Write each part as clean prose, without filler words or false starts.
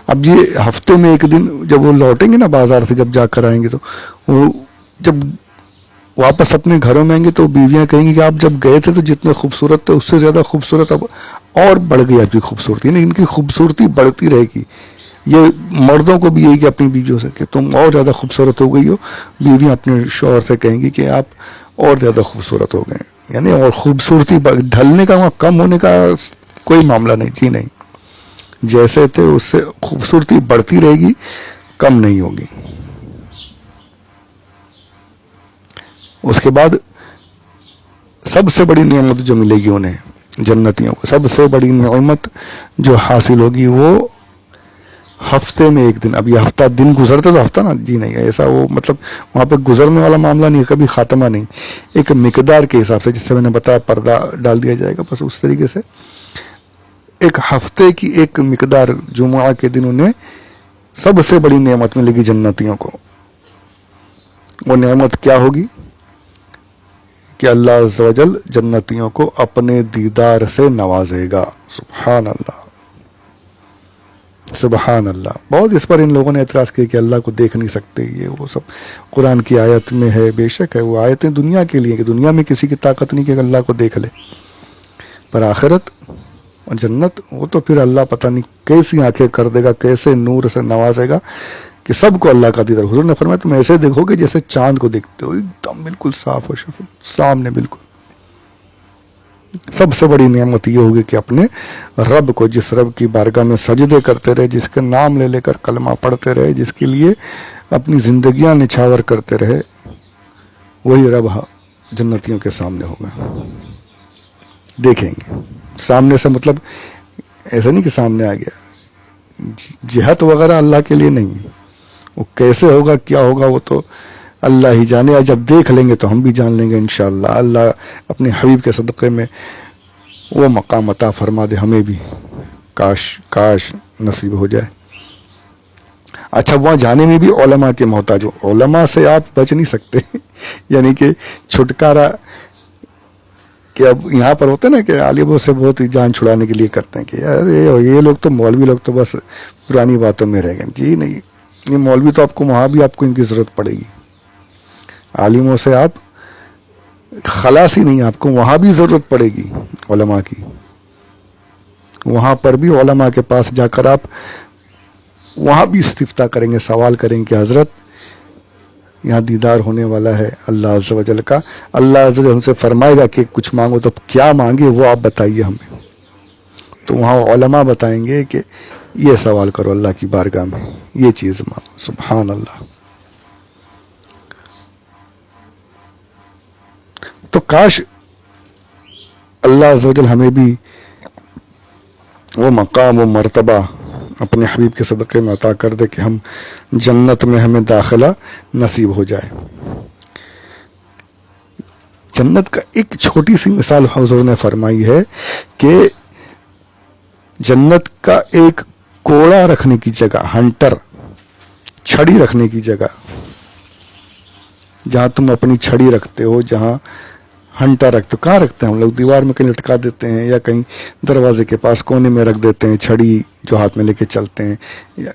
اب یہ ہفتے میں ایک دن جب وہ لوٹیں گے نا بازار سے، جب جا کر آئیں گے، تو وہ جب واپس اپنے گھروں میں آئیں گے تو بیویاں کہیں گی کہ آپ جب گئے تھے تو جتنے خوبصورت تھے اس سے زیادہ خوبصورت اب اور بڑھ گئی آپ کی خوبصورتی، یعنی ان کی خوبصورتی بڑھتی رہے گی. یہ مردوں کو بھی یہی کہ اپنی بیویوں سے کہ تم اور زیادہ خوبصورت ہو گئی ہو، بیویاں اپنے شوہر سے کہیں گی کہ آپ اور زیادہ خوبصورت ہو گئے. یعنی اور خوبصورتی ڈھلنے کا، وہاں کم ہونے کا کوئی معاملہ نہیں جی، نہیں. جیسے تھے اس سے خوبصورتی بڑھتی رہے گی، کم نہیں ہوگی. اس کے بعد سب سے بڑی نعمت جو ملے گی انہیں جنتیوں کو، سب سے بڑی نعمت جو حاصل ہوگی وہ ہفتے میں ایک دن. اب یہ ہفتہ دن گزرتے تو ہفتہ نا جی نہیں، ایسا وہ مطلب وہاں پہ گزرنے والا معاملہ نہیں، کبھی خاتمہ نہیں. ایک مقدار کے حساب سے، جس سے میں نے بتایا پردہ ڈال دیا جائے گا، بس اس طریقے سے ایک ہفتے کی ایک مقدار جمعہ کے دن انہیں سب سے بڑی نعمت ملے گی جنتیوں کو. وہ نعمت کیا ہوگی کہ اللہ عز و جل جنتیوں کو اپنے دیدار سے نوازے گا. سبحان اللہ، سبحان اللہ. بہت اس پر ان لوگوں نے اعتراض کیا کہ اللہ کو دیکھ نہیں سکتے، یہ وہ سب قرآن کی آیت میں ہے. بے شک ہے، وہ آیتیں دنیا کے لیے کہ دنیا میں کسی کی طاقت نہیں کہ اللہ کو دیکھ لے، پر آخرت اور جنت وہ تو پھر اللہ پتہ نہیں کیسی آنکھیں کر دے گا، کیسے نور سے نوازے گا کہ سب کو اللہ کا دیدار. حضور نے فرمایا تم ایسے دیکھو گے جیسے چاند کو دیکھتے ہو، ایک دم بالکل صاف و شفاف سامنے بالکل. سب سے بڑی نعمت یہ ہوگی کہ اپنے رب کو، جس رب کی بارگاہ میں سجدے کرتے رہے، جس کے نام لے لے کر کلمہ پڑھتے رہے، جس کے لیے اپنی زندگیاں نچھاور کرتے رہے، وہی رب جنتیوں کے سامنے ہوگا. دیکھیں گے سامنے سے، مطلب ایسا نہیں کہ سامنے آ گیا، جہت وغیرہ اللہ کے لیے نہیں. وہ کیسے ہوگا، کیا ہوگا، وہ تو اللہ ہی جانے. جب دیکھ لیں گے تو ہم بھی جان لیں گے انشاءاللہ. اللہ اپنے حبیب کے صدقے میں وہ مقام عطا فرما دے ہمیں بھی، کاش نصیب ہو جائے. اچھا، وہاں جانے میں بھی علماء کے محتاج ہو. علماء سے آپ بچ نہیں سکتے یعنی کہ چھٹکارا کہ اب یہاں پر ہوتا ہے نا کہ عالموں سے بہت ہی جان چھڑانے کے لیے کرتے ہیں کہ یار یہ لوگ تو مولوی لوگ تو بس پرانی باتوں میں رہ گئے. جی نہیں، یہ مولوی تو آپ کو وہاں بھی آپ کو ان کی ضرورت پڑے گی. عالموں سے آپ خلاص ہی نہیں، آپ کو وہاں بھی ضرورت پڑے گی علماء کی. وہاں پر بھی علماء کے پاس جا کر آپ وہاں بھی استفتاء کریں گے، سوال کریں گے کہ حضرت یہاں دیدار ہونے والا ہے اللہ عز و جل کا. اللہ عز و جل ہم سے فرمائے گا کہ کچھ مانگو، تو کیا مانگے وہ آپ بتائیے ہمیں. تو وہاں علماء بتائیں گے کہ یہ سوال کرو اللہ کی بارگاہ میں، یہ چیز مانگو. سبحان اللہ. تو کاش اللہ عز و جل ہمیں بھی وہ مقام و مرتبہ اپنے حبیب کے صدقے میں عطا کر دے کہ ہم جنت میں ہمیں داخلہ نصیب ہو جائے. جنت کا ایک چھوٹی سی مثال حضور نے فرمائی ہے کہ جنت کا ایک کوڑا رکھنے کی جگہ، ہنٹر چھڑی رکھنے کی جگہ، جہاں تم اپنی چھڑی رکھتے ہو، جہاں ہنٹر رکھتے ہو. کہاں رکھتے ہیں ہم لوگ؟ دیوار میں کہیں لٹکا دیتے ہیں، یا کہیں دروازے کے پاس کونے میں رکھ دیتے ہیں چھڑی جو ہاتھ میں لے کے چلتے ہیں، یا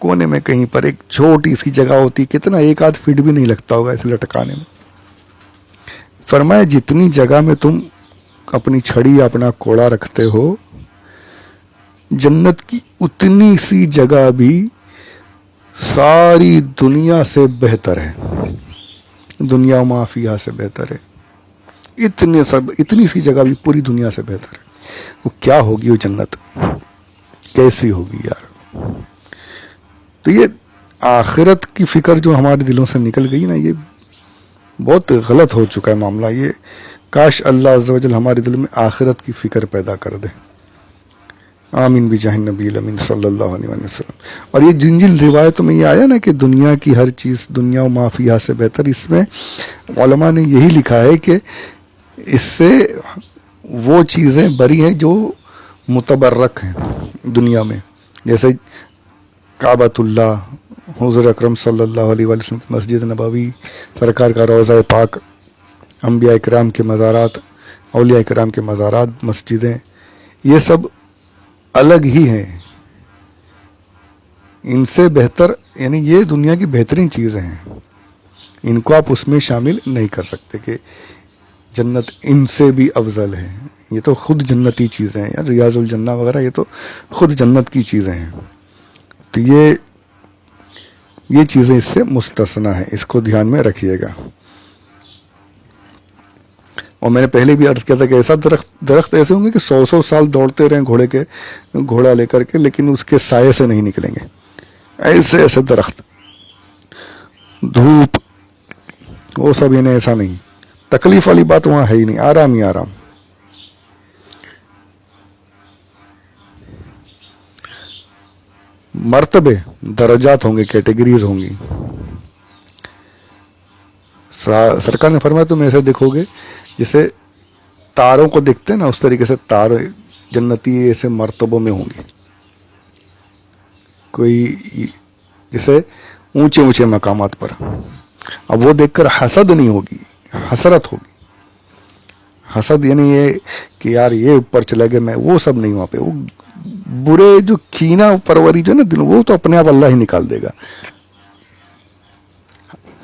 کونے میں کہیں پر ایک چھوٹی سی جگہ ہوتی، کتنا 1 آدھ فٹ بھی نہیں لگتا ہوگا اسے لٹکانے میں. فرمایا جتنی جگہ میں تم اپنی چھڑی یا اپنا کوڑا رکھتے ہو، جنت کی اتنی سی جگہ بھی ساری دنیا سے بہتر ہے. دنیا ما فیہا سے بہتر ہے. اتنی سی جگہ بھی پوری دنیا سے بہتر ہے. وہ کیا ہوگی وہ جنت، کیسی ہوگی یار. تو یہ آخرت کی فکر جو ہمارے دلوں سے نکل گئی نا، یہ بہت غلط ہو چکا ہے معاملہ. یہ کاش اللہ عز و جل ہمارے دل میں آخرت کی فکر پیدا کر دے. آمین بجاہ نبی الامین صلی اللہ علیہ وسلم. اور یہ جن روایتوں میں یہ آیا نا کہ دنیا کی ہر چیز دنیا و ما فیہا سے بہتر، اس میں علماء نے یہی لکھا ہے کہ اس سے وہ چیزیں بری ہیں جو متبرک ہیں دنیا میں، جیسے کعبۃ اللہ، حضور اکرم صلی اللہ علیہ وسلم کی مسجد نبوی، سرکار کا روضہ پاک، انبیاء کرام کے مزارات، اولیاء کرام کے مزارات، مسجدیں، یہ سب الگ ہی ہیں. ان سے بہتر، یعنی یہ دنیا کی بہترین چیزیں ہیں، ان کو آپ اس میں شامل نہیں کر سکتے کہ جنت ان سے بھی افضل ہے. یہ تو خود جنتی چیزیں ہیں یار، ریاض الجنہ وغیرہ یہ تو خود جنت کی چیزیں ہیں. تو یہ چیزیں اس سے مستثنا ہیں، اس کو دھیان میں رکھیے گا. اور میں نے پہلے بھی عرض کیا تھا کہ ایسا درخت ایسے ہوں گے کہ 100 سال دوڑتے رہیں گھوڑا لے کر کے، لیکن اس کے سائے سے نہیں نکلیں گے. ایسے درخت، دھوپ، وہ سب انہیں ایسا نہیں. تکلیف والی بات وہاں ہے ہی نہیں، آرام ہی آرام. مرتبے، درجات ہوں گے، کیٹیگریز ہوں گی. سرکار نے فرمایا تم ایسے دیکھو گے جیسے تاروں کو دیکھتے ہیں نا، اس طریقے سے تار جنتی ایسے مرتبوں میں ہوں گے. کوئی جیسے اونچے مقامات پر. اب وہ دیکھ کر حسد نہیں ہوگی، حسرت ہوگی. حسد یعنی یہ کہ یار یہ اوپر چلا گیا، میں، وہ سب نہیں. وہاں پہ وہ برے جو کینہ پروری جو نا دل، وہ تو اپنے آپ اللہ ہی نکال دے گا.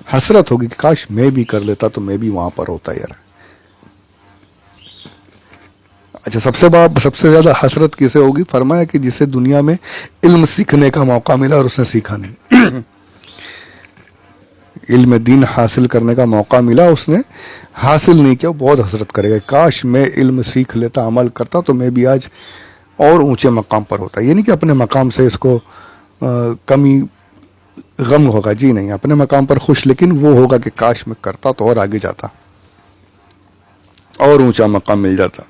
حسرت ہوگی کہ کاش میں بھی کر لیتا تو میں بھی وہاں پر ہوتا یار. اچھا، سب سے زیادہ حسرت کسے ہوگی؟ فرمایا کہ جسے دنیا میں علم سیکھنے کا موقع ملا اور اس نے سیکھا نہیں. علم دین حاصل کرنے کا موقع ملا، اس نے حاصل نہیں کیا، بہت حسرت کرے گا. کاش میں علم سیکھ لیتا، عمل کرتا تو میں بھی آج اور اونچے مقام پر ہوتا. یہ نہیں کہ اپنے مقام سے اس کو کمی غم ہوگا، جی نہیں، اپنے مقام پر خوش، لیکن وہ ہوگا کہ کاش میں کرتا تو اور آگے جاتا، اور اونچا مقام مل جاتا.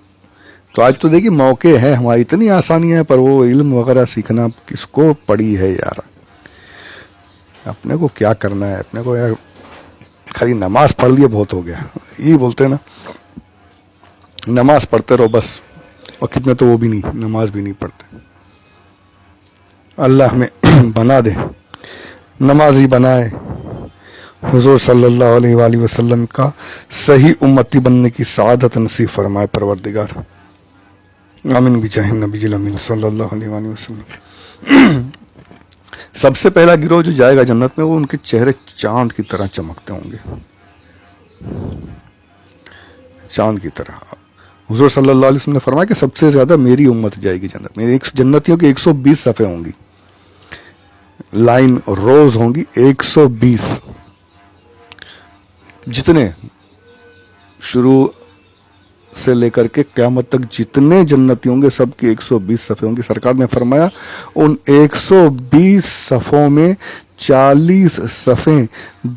تو آج تو دیکھیے موقع ہے ہماری، اتنی آسانیاں ہیں، پر وہ علم وغیرہ سیکھنا کس کو پڑی ہے یار. اپنے کو کیا کرنا ہے؟ اپنے کو یار خالی نماز پڑھ لیے بہت ہو گیا. یہی بولتے ہیں نا، نماز پڑھتے رہو بس. اور کتنے تو وہ بھی نہیں، نماز بھی نہیں پڑھتے. اللہ ہمیں بنا دے، نمازی بنائے، حضور صلی اللہ علیہ وآلہ وسلم کا صحیح امتی بننے کی سعادت نصیب فرمائے پروردگار. آمین بجاہ نبی الامین صلی اللہ علیہ وآلہ وسلم. سب سے پہلا گروہ جو جائے گا جنت میں، وہ ان کے چہرے چاند کی طرح چمکتے ہوں گے، چاند کی طرح. حضور صلی اللہ علیہ وسلم نے فرمایا کہ سب سے زیادہ میری امت جائے گی جنت میں. جنتیوں کی 120 صفیں ہوں گی، لائن روز ہوں گی 120. جتنے شروع سے لے کر کے قیامت تک جتنے جنتی ہوں گے سب کی 120 صفیں ہوں گی. سرکار نے فرمایا ان 120 صفوں میں 40 صفیں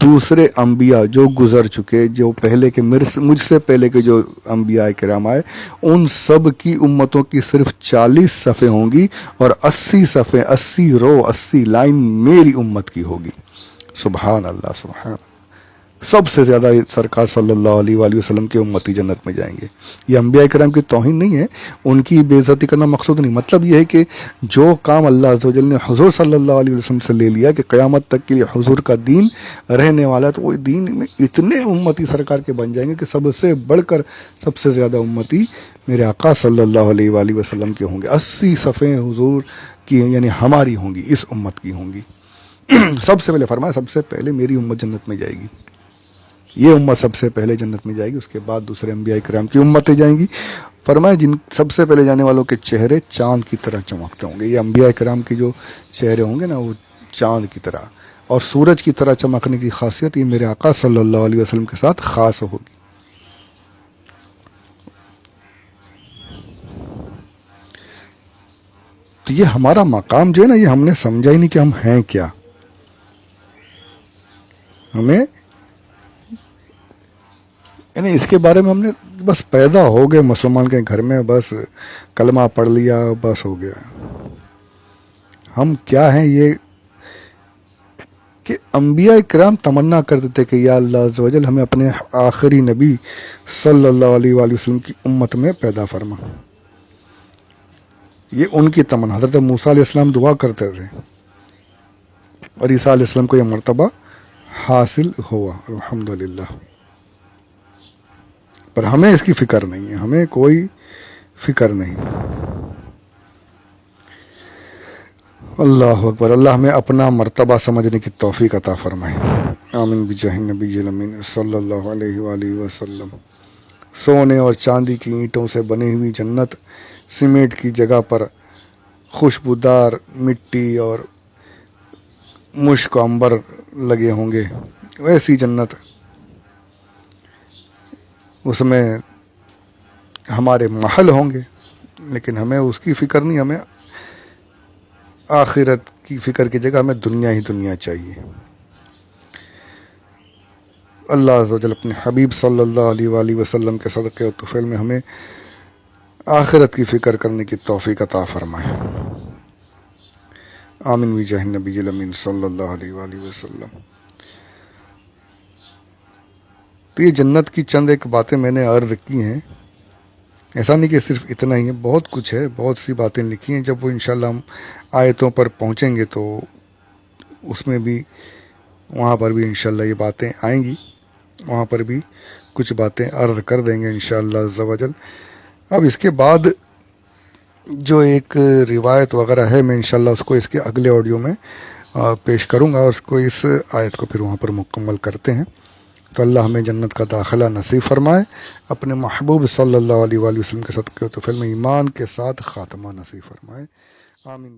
دوسرے انبیاء جو گزر چکے، جو پہلے کے مجھ سے پہلے کے جو انبیاء کرام آئے، ان سب کی امتوں کی صرف 40 صفیں ہوں گی، اور 80 صفیں، 80 رو، 80 لائن میری امت کی ہوگی. سبحان اللہ، سبحان. سب سے زیادہ سرکار صلی اللہ علیہ وآلہ وسلم کے امتی جنت میں جائیں گے. یہ انبیاء کرام کی توہین نہیں ہے، ان کی بے عزتی کرنا مقصود نہیں. مطلب یہ ہے کہ جو کام اللہ عز و جل نے حضور صلی اللہ علیہ وسلم سے لے لیا کہ قیامت تک کے لیے حضور کا دین رہنے والا ہے، تو وہ دین میں اتنے امتی سرکار کے بن جائیں گے کہ سب سے بڑھ کر سب سے زیادہ امتی میرے آقا صلی اللہ علیہ وآلہ وسلم کے ہوں گے. 80 صفیں حضور کی یعنی ہماری ہوں گی، اس امت کی ہوں گی. سب سے پہلے فرمایا سب سے پہلے میری امت جنت میں جائے گی. یہ امت سب سے پہلے جنت میں جائے گی، اس کے بعد دوسرے انبیاء کرام کی امتیں جائیں گی. فرمایا جن سب سے پہلے جانے والوں کے چہرے چاند کی طرح چمکتے ہوں گے. یہ انبیاء کرام کے جو چہرے ہوں گے نا، وہ چاند کی طرح اور سورج کی طرح چمکنے کی خاصیت یہ میرے آقا صلی اللہ علیہ وسلم کے ساتھ خاص ہوگی. تو یہ ہمارا مقام جو ہے نا، یہ ہم نے سمجھا ہی نہیں کہ ہم ہیں کیا. ہمیں یعنی اس کے بارے میں ہم نے بس پیدا ہو گئے مسلمان کے گھر میں، بس کلمہ پڑھ لیا، بس ہو گیا. ہم کیا ہیں یہ کہ انبیاء کرام تمنا کرتے تھے کہ یا اللہ عز و جل ہمیں اپنے آخری نبی صلی اللہ علیہ وآلہ وسلم کی امت میں پیدا فرما. یہ ان کی تمنا. حضرت موسیٰ علیہ السلام دعا کرتے تھے اور عیسیٰ علیہ السلام کو یہ مرتبہ حاصل ہوا، الحمدللہ. پر ہمیں اس کی فکر نہیں ہے، ہمیں کوئی فکر نہیں. اللہ اکبر. اللہ ہمیں اپنا مرتبہ سمجھنے کی توفیق عطا فرمائے. آمین بجاہ نبی الامین صلی اللہ علیہ وآلہ وسلم. سونے اور چاندی کی اینٹوں سے بنی ہوئی جنت، سیمنٹ کی جگہ پر خوشبودار مٹی اور مشک و عنبر لگے ہوں گے، ویسی جنت. اس میں ہمارے محل ہوں گے، لیکن ہمیں اس کی فکر نہیں، ہمیں آخرت کی فکر کی جگہ ہمیں دنیا ہی دنیا چاہیے. اللہ عز و جل اپنے حبیب صلی اللہ علیہ وآلہ وسلم کے صدقے و طفیل میں ہمیں آخرت کی فکر کرنے کی توفیق عطا فرمائے. آمین بجاہ نبی الامین صلی اللہ علیہ وآلہ وسلم. تو یہ جنت کی چند ایک باتیں میں نے عرض کی ہیں. ایسا نہیں کہ صرف اتنا ہی ہے، بہت کچھ ہے، بہت سی باتیں لکھی ہیں. جب وہ انشاءاللہ ہم آیتوں پر پہنچیں گے تو اس میں بھی، وہاں پر بھی انشاءاللہ یہ باتیں آئیں گی، وہاں پر بھی کچھ باتیں عرض کر دیں گے انشاءاللہ عز و جل. اب اس کے بعد جو ایک روایت وغیرہ ہے، میں انشاءاللہ اس کو اس کے اگلے آڈیو میں پیش کروں گا، اور اس کو اس آیت کو پھر وہاں پر مکمل کرتے ہیں. تو اللہ ہمیں جنت کا داخلہ نصیب فرمائے، اپنے محبوب صلی اللہ علیہ وآلہ وسلم کے صدقے و طفیل میں ایمان کے ساتھ خاتمہ نصیب فرمائے. آمین.